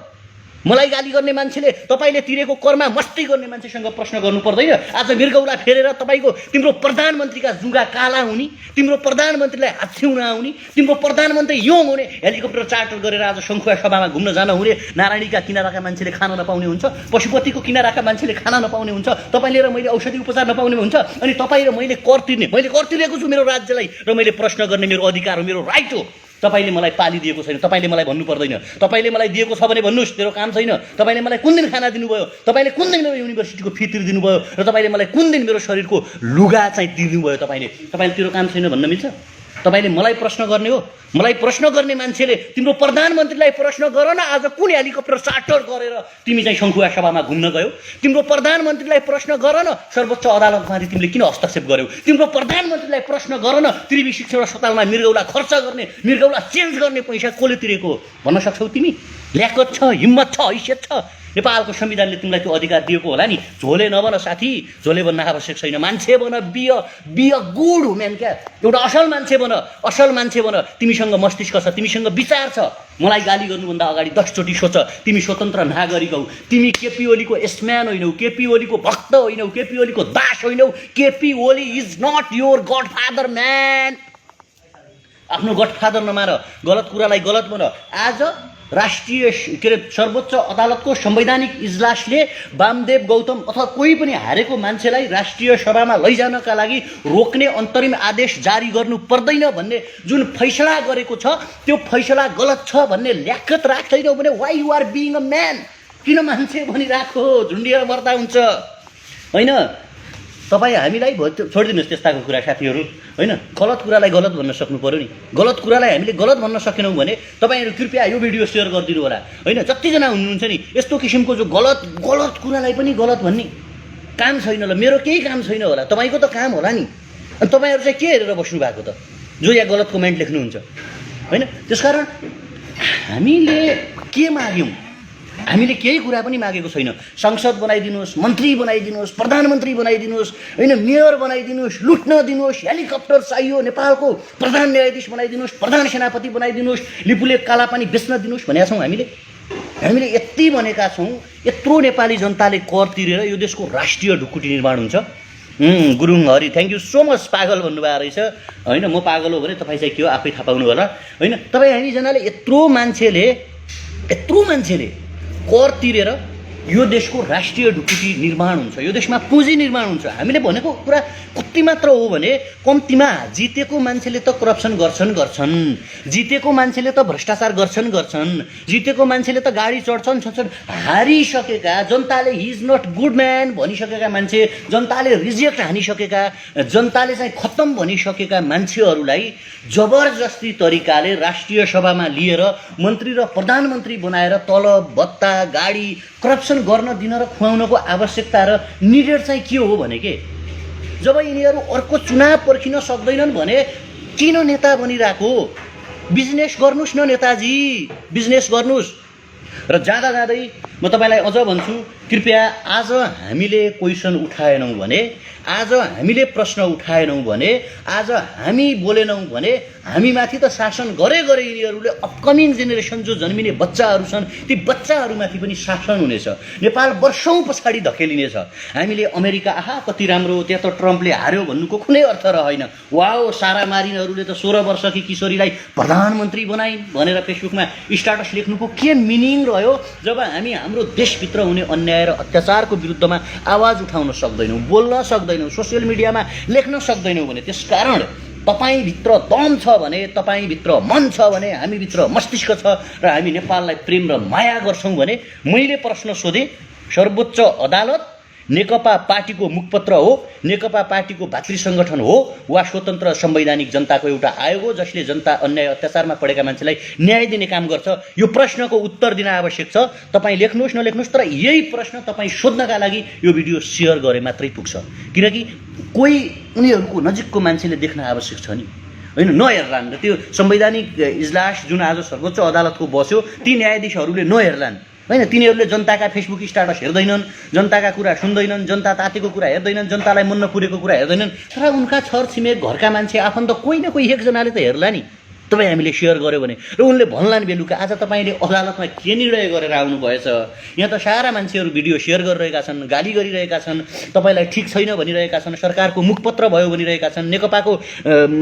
मलाई गाली गर्ने मान्छेले तपाईँले तिरेको करमा मस्ती गर्ने मान्छेसँग प्रश्न गर्नु पर्दैन? आज मृगौला फेरेर तिम्रो प्रधानमन्त्रीका जुगा काला हुने, तिम्रो प्रधानमन्त्रीलाई हाच्छ्याउन आउने, तिम्रो प्रधानमन्त्री योङ हुने, हेलिकप्टर चार्टर गरेर आज शङ्खुवा सभामा घुम्न जान हुने, नारायणीका किनाराका मान्छेले खान नपाउने हुन्छ, पशुपतिको किनाराका मान्छेले खाना नपाउने हुन्छ, तपाईँले र मैले औषधि उपचार नपाउने हुन्छ। अनि तपाईँ र मैले कर तिरेको छु मेरो राज्यलाई, र मैले प्रश्न गर्ने मेरो अधिकार हो, मेरो राइट हो। तपाईँले मलाई पालिदिएको छैन, तपाईँले मलाई भन्नु पर्दैन। तपाईँले मलाई दिएको छ भने भन्नुहोस्, मेरो काम छैन। तपाईँले मलाई कुन दिन खाना दिनुभयो, तपाईँले कुन दिन मेरो युनिभर्सिटीको फी तिर्दिनुभयो, र तपाईँले मलाई कुन दिन मेरो शरीरको लुगा चाहिँ तिर्दिनुभयो, तपाईँले तेरो काम छैन भन्न मिल्छ? तपाईँले मलाई प्रश्न गर्ने हो? मलाई प्रश्न गर्ने मान्छेले तिम्रो प्रधानमन्त्रीलाई प्रश्न गर न, आज कुन हेलिकप्टर चार्टर गरेर तिमी चाहिँ शङ्खुवा सभामा घुम्न गयौ? तिम्रो प्रधानमन्त्रीलाई प्रश्न गर न, सर्वोच्च अदालतमाथि तिमीले किन हस्तक्षेप गर्यौ? तिम्रो प्रधानमन्त्रीलाई प्रश्न गर न, त्रिवी शिक्षण अस्पतालमा मृगौला खर्च गर्ने, मृगौला चेन्ज गर्ने पैसा कसले तिरेको भन्न सक्छौ तिमी? ल्याकत छ, हिम्मत छ, हैसियत छ? नेपालको संविधानले तिमीलाई त्यो अधिकार दिएको होला नि। झोले नबन साथी, झोले बन्न आवश्यक छैन। मान्छे बन, बी अ गुड हुमेन क्या, एउटा असल मान्छे बन। तिमीसँग मस्तिष्क छ, तिमीसँग विचार छ। मलाई गाली गर्नुभन्दा अगाडि 10 चोटि सोच। तिमी स्वतन्त्र नागरिक हौ, तिमी केपी ओलीको एसम्यान होइनौ, केपी ओलीको भक्त होइनौ, केपी ओलीको दास होइनौ। KP Oli is not your godfather man. आफ्नो गडफादर नमान, गलत कुरालाई गलत बन। आज राष्ट्रिय सर्वोच्च अदालतको संवैधानिक इजलासले वामदेव गौतम अथवा कोही पनि हारेको मान्छेलाई राष्ट्रिय सभामा लैजानका लागि रोक्ने अन्तरिम आदेश जारी गर्नु पर्दैन भन्ने जुन फैसला गरेको छ, त्यो फैसला गलत छ भन्ने ल्याकत राख्दैनौ भने why you are being a man? किन मान्छे भनिराखो? झुन्डिएर मर्दा हुन्छ, होइन? तपाईँ हामीलाई छोडिदिनुहोस् त्यस्ताको कुरा साथीहरू, होइन? गलत कुरालाई गलत भन्न सक्नु पर्यो नि। गलत कुरालाई हामीले गलत भन्न सकेनौँ भने तपाईँहरू कृपया यो भिडियो सेयर गरिदिनु होला, होइन? जतिजना हुनुहुन्छ नि यस्तो किसिमको जो गलत कुरालाई पनि गलत भन्ने, काम छैन ल, मेरो केही काम छैन होला, तपाईँको त काम होला नि। अनि तपाईँहरू चाहिँ के हेरेर बस्नु भएको त, जो यहाँ गलत कमेन्ट लेख्नुहुन्छ, होइन? त्यसकारण हामीले के माग्यौँ? हामीले केही कुरा पनि मागेको छैन। संसद बनाइदिनुहोस्, मन्त्री बनाइदिनुहोस्, प्रधानमन्त्री बनाइदिनुहोस्, होइन? मेयर बनाइदिनुहोस्, लुट्न दिनुहोस्, हेलिकप्टर चाहियो, नेपालको प्रधान न्यायाधीश बनाइदिनुहोस्, प्रधान सेनापति बनाइदिनुहोस्, लिपुले कालापानी बेच्न दिनुहोस् भनेका छौँ हामीले यति भनेका छौँ। यत्रो नेपाली जनताले कर तिरेर यो देशको राष्ट्रिय ढुकुटी निर्माण हुन्छ। Gurung Hari, thank you so much. पागल भन्नुभएको रहेछ, होइन? म पागल हो भने तपाईँ चाहिँ के हो आफै थाहा पाउनु होला, होइन? तपाईँ हामीजनाले यत्रो मान्छेले कर तिरेर यो देशको राष्ट्रिय ढुकुटी निर्माण हुन्छ, यो देशमा पुँजी निर्माण हुन्छ। हामीले भनेको कुरा कति मात्र हो भने कम्तीमा जितेको मान्छेले त करप्सन गर्छन्, जितेको मान्छेले त भ्रष्टाचार गर्छन्, जितेको मान्छेले त गाडी चढ्छन्। हारिसकेका जनताले he is not good man भनिसकेका मान्छे, जनताले रिजेक्ट हानिसकेका, जनताले चाहिँ खत्तम भनिसकेका मान्छेहरूलाई जबरजस्ती तरिकाले राष्ट्रिय सभामा लिएर मन्त्री र प्रधानमन्त्री बनाएर तलब भत्ता गाडी करप्सन गर्न दिन र खुवाउनको आवश्यकता र निडेड चाहिँ के हो भने के जब यिनीहरू अर्को चुनाव पर्खिन सक्दैनन् भने किन नेता बनिरहेको? बिजनेस गर्नुस् न नेताजी, बिजनेस गर्नुस्। र जाँदै म तपाईँलाई अझ भन्छु, कृपया आज हामीले क्वेसन उठाएनौँ भने, आज हामीले प्रश्न उठाएनौँ भने, आज हामी बोलेनौँ भने हामीमाथि त शासन गरे यिनीहरूले अपकमिङ जेनेरेसन जो जन्मिने बच्चाहरू छन् ती बच्चाहरूमाथि पनि शासन हुनेछ। नेपाल वर्षौँ पछाडि धकेलिनेछ। हामीले अमेरिका आहा कति राम्रो, त्यहाँ त ट्रम्पले हार्यो भन्नुको कुनै अर्थ रहेन। वाओ, सारा मारिनहरूले त 16 वर्षकी किशोरीलाई प्रधानमन्त्री बनाइन् भनेर फेसबुकमा स्ट्याटस लेख्नुको के मिनिङ रह्यो? जब हामी हाम्रो देशभित्र हुने अन्याय र अत्याचारको विरुद्धमा आवाज उठाउन सक्दैनौँ, बोल्न सक्दैनौँ, सोसियल मिडियामा लेख्न सक्दैनौँ भने, त्यसकारण तपाईँभित्र दम छ भने, तपाईँभित्र मन छ भने, हामीभित्र मस्तिष्क छ र हामी नेपाललाई प्रेम र माया गर्छौँ भने मैले प्रश्न सोधेँ, सर्वोच्च अदालत नेकपा पार्टीको मुखपत्र हो, नेकपा पार्टीको भातृ सङ्गठन हो, वा स्वतन्त्र संवैधानिक जनताको एउटा आयोग हो जसले जनता अन्याय अत्याचारमा परेका मान्छेलाई न्याय दिने काम गर्छ? यो प्रश्नको उत्तर दिन आवश्यक छ। तपाईँ लेख्नुहोस् नलेख्नुहोस्, तर यही प्रश्न तपाईँ सोध्नका लागि यो भिडियो सेयर गरे मात्रै पुग्छ। किनकि कोही उनीहरूको नजिकको मान्छेले देख्न आवश्यक छ नि, होइन? नहेर्लान् र त्यो संवैधानिक इजलास जुन आज सर्वोच्च अदालतको बस्यो, ती न्यायाधीशहरूले नहेर्लान्, होइन? तिनीहरूले जनताका फेसबुक स्ट्याटस हेर्दैनन्, जनताका कुरा सुन्दैनन्, जनता तातेको कुरा हेर्दैनन्, जनतालाई मन नपुरेको कुरा हेर्दैनन्। तर उनका छरछिमेक घरका मान्छे आफन्त कोही न कोही एकजनाले त हेर्ला नि। तपाईँ हामीले सेयर गर्यो भने र उनले भन्लान् बेलुका आज तपाईँले अदालतमा के निर्णय गरेर आउनुभएछ, यहाँ त सारा मान्छेहरू भिडियो सेयर गरिरहेका छन्, गाली गरिरहेका छन्, तपाईँलाई ठिक छैन भनिरहेका छन्, सरकारको मुखपत्र भयो भनिरहेका छन्, नेकपाको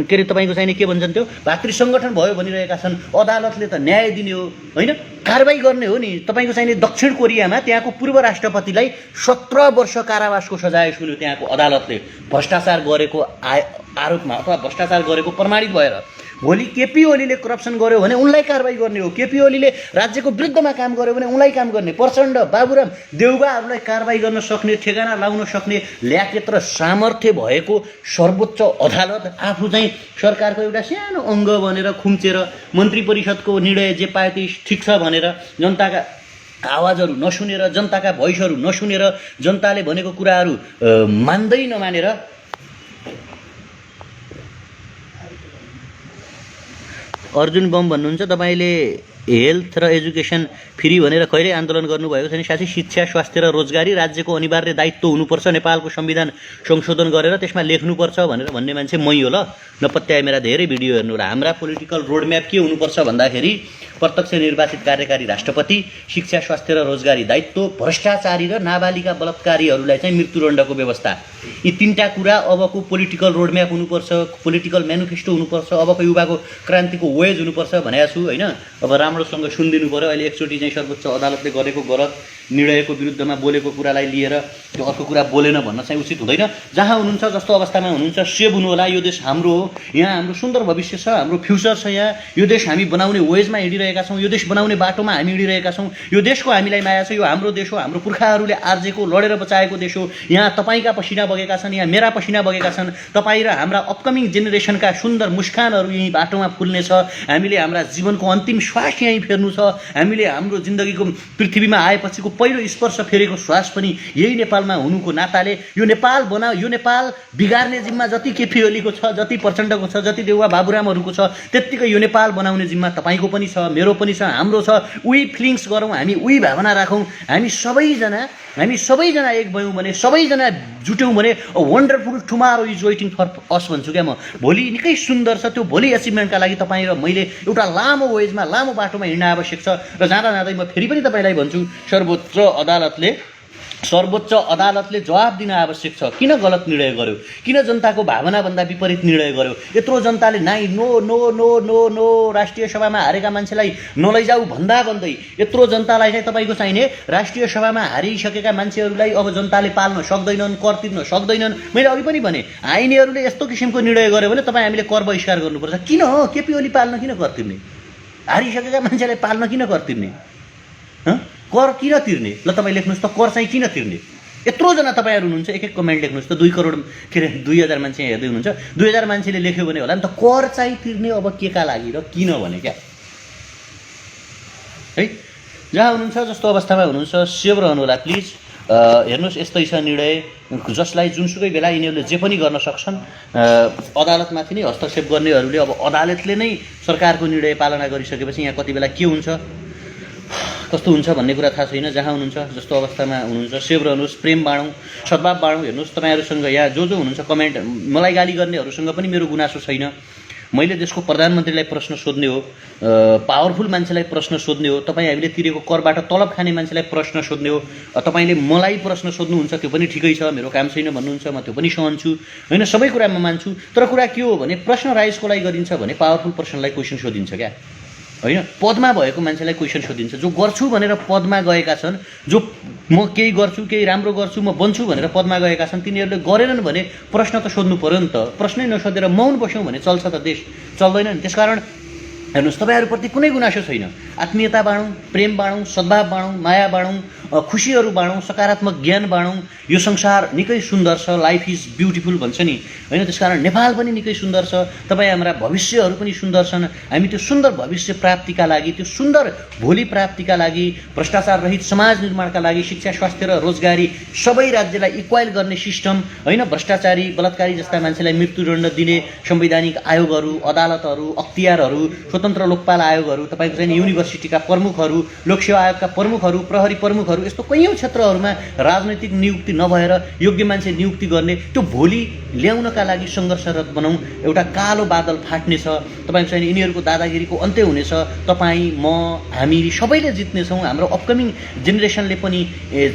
के अरे तपाईँको चाहिने के भन्छन् त्यो भातृ सङ्गठन भयो भनिरहेका छन्। अदालतले त न्याय दिने हो, होइन? कारबाही गर्ने हो नि। तपाईँको चाहिने दक्षिण कोरियामा त्यहाँको पूर्व राष्ट्रपतिलाई 17 वर्ष कारावासको सजाय सुन्यो त्यहाँको अदालतले, भ्रष्टाचार गरेको आरोपमा अथवा भ्रष्टाचार गरेको प्रमाणित भएर। भोलि केपी ओलीले करप्सन गर्यो भने उनलाई कारबाही गर्ने हो, केपी ओलीले राज्यको विरुद्धमा काम गर्यो भने उनलाई काम गर्ने। प्रचण्ड, बाबुराम, देउबाहरूलाई कारबाही गर्न सक्ने, ठेगाना लाउन सक्ने ल्याकेत र सामर्थ्य भएको सर्वोच्च अदालत आफू चाहिँ सरकारको एउटा सानो अङ्ग बनेर खुम्चेर मन्त्री परिषदको निर्णय जे पाए त्यही ठिक छ भनेर जनताका आवाजहरू नसुनेर, जनताका भोइसहरू नसुनेर, जनताले भनेको कुराहरू मान्दै नमानेर अर्जुन बम भन्नुहुन्छ तपाईँले हेल्थ र एजुकेसन फ्री भनेर कहिले आन्दोलन गर्नुभएको छैन। साथै शिक्षा, स्वास्थ्य र रोजगारी राज्यको अनिवार्य दायित्व हुनुपर्छ, नेपालको संविधान संशोधन गरेर त्यसमा लेख्नुपर्छ भनेर भन्ने मान्छे मै हो। ल नपत्याए मेरा धेरै भिडियो हेर्नु होला। हाम्रा पोलिटिकल रोडम्याप के हुनुपर्छ भन्दाखेरि प्रत्यक्ष निर्वाचित कार्यकारी राष्ट्रपति, शिक्षा, स्वास्थ्य र रोजगारी दायित्व, भ्रष्टाचारी र नाबालिका बलात्कारीहरूलाई चाहिँ मृत्युदण्डको व्यवस्था, यी तीनटा कुरा अबको पोलिटिकल रोडम्याप हुनुपर्छ, पोलिटिकल म्यानिफेस्टो हुनुपर्छ, अबको युवाको क्रान्तिको वेज हुनुपर्छ भनेको छु, होइन? अब राम्रोसँग सुनिदिनु पऱ्यो। अहिले एकचोटि चाहिँ सर्वोच्च अदालतले गरेको गलत निर्णयको विरुद्धमा बोलेको कुरालाई लिएर त्यो अर्को कुरा बोलेन भन्न चाहिँ उचित हुँदैन। जहाँ हुनुहुन्छ, जस्तो अवस्थामा हुनुहुन्छ, सेभ हुनु होला। यो देश हाम्रो हो, यहाँ हाम्रो सुन्दर भविष्य छ, हाम्रो फ्युचर छ। यहाँ यो देश हामी बनाउने वेजमा हिँडिरहेका छौँ, यो देश बनाउने बाटोमा हामी हिँडिरहेका छौँ। यो देशको हामीलाई माया छ, यो हाम्रो देश हो, हाम्रो पुर्खाहरूले आर्जेको लडेर बचाएको देश हो। यहाँ तपाईँका पसिना बगेका छन्, यहाँ मेरा पसिना बगेका छन्। तपाईँ र हाम्रा अपकमिङ जेनेरेसनका सुन्दर मुस्कानहरू यहीँ बाटोमा फुल्नेछ। हामीले हाम्रा जीवनको अन्तिम श्वास यहीँ फेर्नु छ। हामीले हाम्रो जिन्दगीको पृथ्वीमा आएपछिको पहिलो स्पर्श फेरेको श्वास पनि यही नेपालमा हुनुको नाताले यो नेपाल यो नेपाल बिगार्ने जिम्मा जति केपी ओलीको छ, जति प्रचण्डको छ, जति देउवा बाबुरामहरूको छ, त्यत्तिकै यो नेपाल बनाउने जिम्मा तपाईँको पनि छ, मेरो पनि छ, हाम्रो छ। उही फिलिङ्स गरौँ, हामी उही भावना राखौँ। हामी सबैजना एक भयौँ भने, सबैजना जुट्यौँ भने wonderful tomorrow is waiting for us भन्छु क्या म। भोलि निकै सुन्दर छ। त्यो भोलि एचिभमेन्टका लागि तपाईँ र मैले एउटा लामो वेजमा, लामो बाटोमा हिँड्न आवश्यक छ। र जाँदा जाँदै म फेरि पनि तपाईँलाई भन्छु, सर्वोच्च अदालतले जवाब दिन आवश्यक छ। किन गलत निर्णय गर्यो, किन जनताको भावनाभन्दा विपरीत निर्णय गर्यो? यत्रो जनताले नाइ no no no no no राष्ट्रिय सभामा हारेका मान्छेलाई नलैजाऊ भन्दा भन्दै यत्रो जनतालाई चाहिँ तपाईँको चाहिने राष्ट्रिय सभामा हारिसकेका मान्छेहरूलाई अब जनताले पाल्न सक्दैनन्, कर तिर्न सक्दैनन्। मैले अघि पनि भने आइनेहरूले यस्तो किसिमको निर्णय गर्यो भने तपाईँ हामीले कर बहिष्कार गर्नुपर्छ। किन हो केपी ओली पाल्न किन कर तिर्ने? हारिसकेका मान्छेलाई पाल्न किन कर तिर्ने? कर किन तिर्ने? ल तपाईँ लेख्नुहोस् त, कर चाहिँ किन तिर्ने? यत्रोजना तपाईँहरू हुनुहुन्छ, एक एक कमेन्ट लेख्नुहोस् त। 2 करोड के अरे 2000 मान्छे हेर्दै हुनुहुन्छ। 2000 मान्छेले लेख्यो भने होला नि त, कर चाहिँ तिर्ने अब के का लागि र किन भने क्या है? जहाँ हुनुहुन्छ, जस्तो अवस्थामा हुनुहुन्छ, सेभ रहनु होला प्लिज। हेर्नुहोस्, यस्तै छ निर्णय जसलाई जुनसुकै बेला यिनीहरूले जे पनि गर्न सक्छन्। अदालतमाथि नै हस्तक्षेप गर्नेहरूले अब अदालतले नै सरकारको निर्णय पालना गरिसकेपछि यहाँ कति बेला के हुन्छ, कस्तो हुन्छ भन्ने कुरा थाहा छैन। जहाँ हुनुहुन्छ, जस्तो अवस्थामा हुनुहुन्छ, सेभ रहनुहोस्, प्रेम बाँडौँ, सद्भाव बाँडौँ। हेर्नुहोस्, तपाईँहरूसँग यहाँ जो हुनुहुन्छ कमेन्ट, मलाई गाली गर्नेहरूसँग पनि मेरो गुनासो छैन। मैले देशको प्रधानमन्त्रीलाई प्रश्न सोध्ने हो, पावरफुल मान्छेलाई प्रश्न सोध्ने हो, तपाईँ हामीले तिरेको करबाट तलब खाने मान्छेलाई प्रश्न सोध्ने हो। तपाईँले मलाई प्रश्न सोध्नुहुन्छ, त्यो पनि ठिकै छ, मेरो काम छैन भन्नुहुन्छ, म त्यो पनि सहन्छु, होइन? सबै कुरा म मान्छु। तर कुरा के हो भने, प्रश्न राइजको लागि गरिन्छ भने पावरफुल पर्सनलाई क्वेसन सोधिन्छ क्या, होइन? पदमा भएको मान्छेलाई क्वेसन सोधिन्छ। जो गर्छु भनेर पदमा गएका छन्, जो म केही गर्छु, केही राम्रो गर्छु, म बन्छु भनेर पदमा गएका छन्, तिनीहरूले गरेनन् भने प्रश्न त सोध्नु पर्यो नि त। प्रश्नै नसोधेर मौन बस्यौँ भने चल्छ त? देश चल्दैन नि। त्यसकारण हेर्नुहोस्, तपाईँहरूप्रति कुनै गुनासो छैन। आत्मीयता बाँडौँ, प्रेम बाँडौँ, सद्भाव बाँडौँ, माया बाँडौँ, खुसीहरू बाँडौँ, सकारात्मक ज्ञान बाँडौँ। यो संसार निकै सुन्दर छ, लाइफ इज ब्युटिफुल भन्छ नि होइन। त्यसकारण नेपाल पनि निकै सुन्दर छ, तपाईँ हाम्रा भविष्यहरू पनि सुन्दर छन्। हामी त्यो सुन्दर भविष्य प्राप्तिका लागि, त्यो सुन्दर भोलि प्राप्तिका लागि, भ्रष्टाचार रहित समाज निर्माणका लागि, शिक्षा, स्वास्थ्य र रोजगारी सबै राज्यलाई इक्वाइल गर्ने सिस्टम होइन, भ्रष्टाचारी बलात्कारी जस्ता मान्छेलाई मृत्युदण्ड दिने संवैधानिक आयोगहरू, अदालतहरू, अख्तियारहरू, स्वतन्त्र लोकपाल आयोगहरू, तपाईँको चाहिँ युनिभर्सिटीका प्रमुखहरू, लोकसेवा आयोगका प्रमुखहरू, प्रहरी प्रमुखहरू, यस्तो कैयौँ क्षेत्रहरूमा राजनैतिक नियुक्ति नभएर योग्य मान्छे नियुक्ति गर्ने त्यो भोलि ल्याउनका लागि सङ्घर्षरत बनाउँ। एउटा कालो बादल फाट्नेछ, तपाईँको चाहिँ यिनीहरूको दादागिरीको अन्त्य हुनेछ। तपाईँ, म, हामी सबैले जित्नेछौँ। हाम्रो अपकमिङ जेनेरेसनले पनि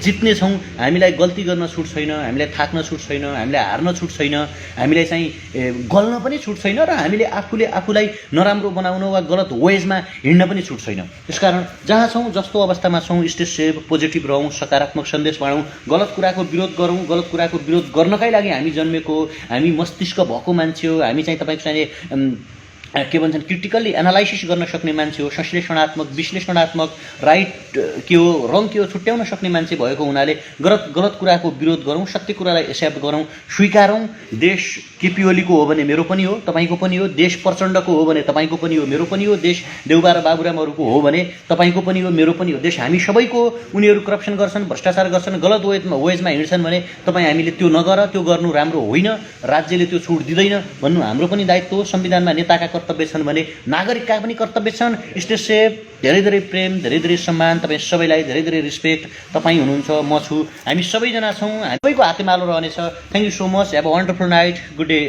जित्नेछौँ। हामीलाई गल्ती गर्न छुट छैन, हामीलाई थाक्न छुट छैन, हामीलाई हार्न छुट छैन, हामीलाई चाहिँ गल्न पनि छुट छैन, र हामीले आफूले आफूलाई नराम्रो बनाउन वा गलत वेजमा हिँड्न पनि छुट छैन। त्यसकारण जहाँ छौँ, जस्तो अवस्थामा छौँ, स्टे सेभ, पोजिटिभ रहौँ, सकारात्मक सन्देश बाँडौँ, गलत कुराको विरोध गरौँ। गलत कुराको विरोध गर्नकै लागि हामी जन्मेको, हामी मस्तिष्क भएको मान्छे हो। हामी चाहिँ तपाईँको चाहिँ के भन्छन्, क्रिटिकल्ली एनालाइसिस गर्न सक्ने मान्छे हो, संश्लेषणात्मक, विश्लेषणात्मक, राइट के हो रङ के हो छुट्याउन सक्ने मान्छे भएको हुनाले गलत कुराको विरोध गरौँ, सत्य कुरालाई एक्सेप्ट गरौँ, स्वीकारौँ। देश केपी ओलीको हो भने मेरो पनि हो, तपाईँको पनि हो। देश प्रचण्डको हो भने तपाईँको पनि हो, मेरो पनि हो। देश देउबा र बाबुरामहरूको हो भने तपाईँको पनि हो, मेरो पनि हो। देश हामी सबैको हो। उनीहरू करप्सन गर्छन्, भ्रष्टाचार गर्छन्, गलत वेजमा हिँड्छन् भने तपाईँ हामीले त्यो नगर, त्यो गर्नु राम्रो होइन, राज्यले त्यो छुट दिँदैन भन्नु हाम्रो पनि दायित्व हो। संविधानमा नेताका कर्तव्य छन् भने नागरिकका पनि कर्तव्य छन्। स्टे सेफ, धेरै धेरै प्रेम, धेरै धेरै सम्मान, तपाईँ सबैलाई धेरै धेरै रिस्पेक्ट। तपाईँ हुनुहुन्छ, म छु, हामी सबैजना छौँ, हामी सबैको हातेमालो रहनेछ। Thank you so much. Have a wonderful night, good day,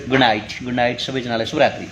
good night, good night सबैजनालाई, शुभरात्रि।